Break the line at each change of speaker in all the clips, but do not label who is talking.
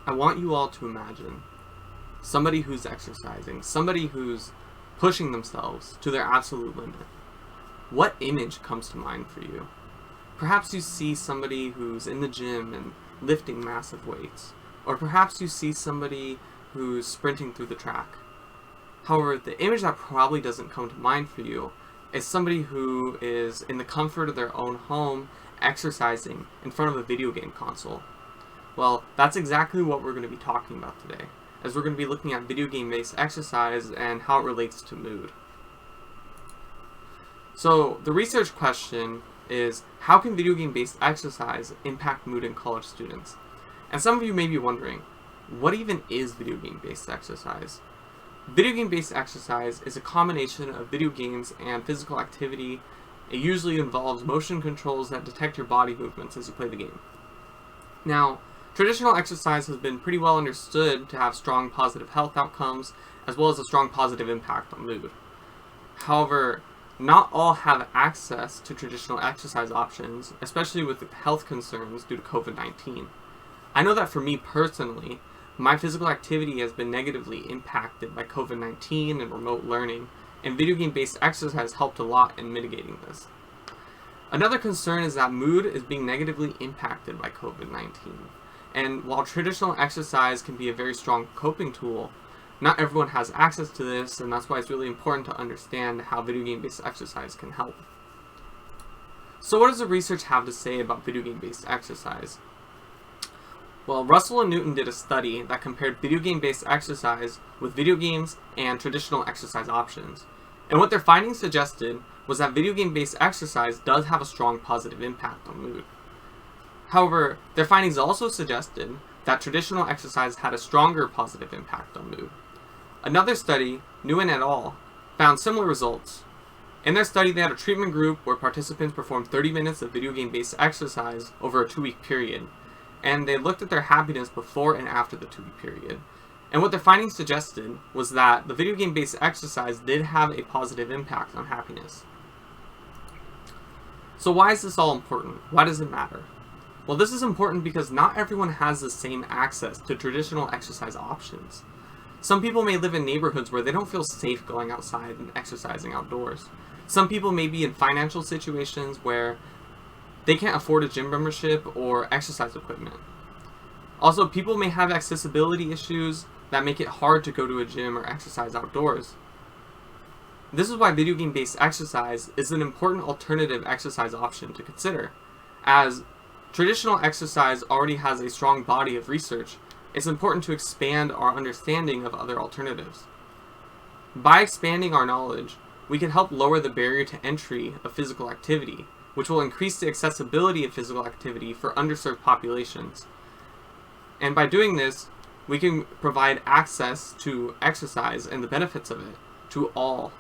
I want you all to imagine somebody who's exercising, somebody who's pushing themselves to their absolute limit. What image comes to mind for you? Perhaps you see somebody who's in the gym and lifting massive weights, or perhaps you see somebody who's sprinting through the track. However, the image that probably doesn't come to mind for you is somebody who is in the comfort of their own home exercising in front of a video game console. Well, that's exactly what we're going to be talking about today, as we're going to be looking at video game-based exercise and how it relates to mood. So, the research question is, how can video game-based exercise impact mood in college students? And some of you may be wondering, what even is video game-based exercise? Video game-based exercise is a combination of video games and physical activity. It usually involves motion controls that detect your body movements as you play the game. Now, traditional exercise has been pretty well understood to have strong positive health outcomes, as well as a strong positive impact on mood. However, not all have access to traditional exercise options, especially with health concerns due to COVID-19. I know that for me personally, my physical activity has been negatively impacted by COVID-19 and remote learning, and video game-based exercise helped a lot in mitigating this. Another concern is that mood is being negatively impacted by COVID-19. And while traditional exercise can be a very strong coping tool, not everyone has access to this, and that's why it's really important to understand how video game-based exercise can help. So what does the research have to say about video game-based exercise? Well, Russell and Newton did a study that compared video game-based exercise with video games and traditional exercise options. And what their findings suggested was that video game-based exercise does have a strong positive impact on mood. However, their findings also suggested that traditional exercise had a stronger positive impact on mood. Another study, Nguyen et al., found similar results. In their study, they had a treatment group where participants performed 30 minutes of video game-based exercise over a 2-week period, and they looked at their happiness before and after the 2-week period. And what their findings suggested was that the video game-based exercise did have a positive impact on happiness. So why is this all important? Why does it matter? Well, this is important because not everyone has the same access to traditional exercise options. Some people may live in neighborhoods where they don't feel safe going outside and exercising outdoors. Some people may be in financial situations where they can't afford a gym membership or exercise equipment. Also, people may have accessibility issues that make it hard to go to a gym or exercise outdoors. This is why video game-based exercise is an important alternative exercise option to consider. As traditional exercise already has a strong body of research, it's important to expand our understanding of other alternatives. By expanding our knowledge, we can help lower the barrier to entry of physical activity, which will increase the accessibility of physical activity for underserved populations. And by doing this, we can provide access to exercise and the benefits of it to all,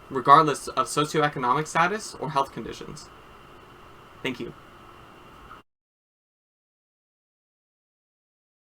regardless of socioeconomic status or health conditions. Thank you.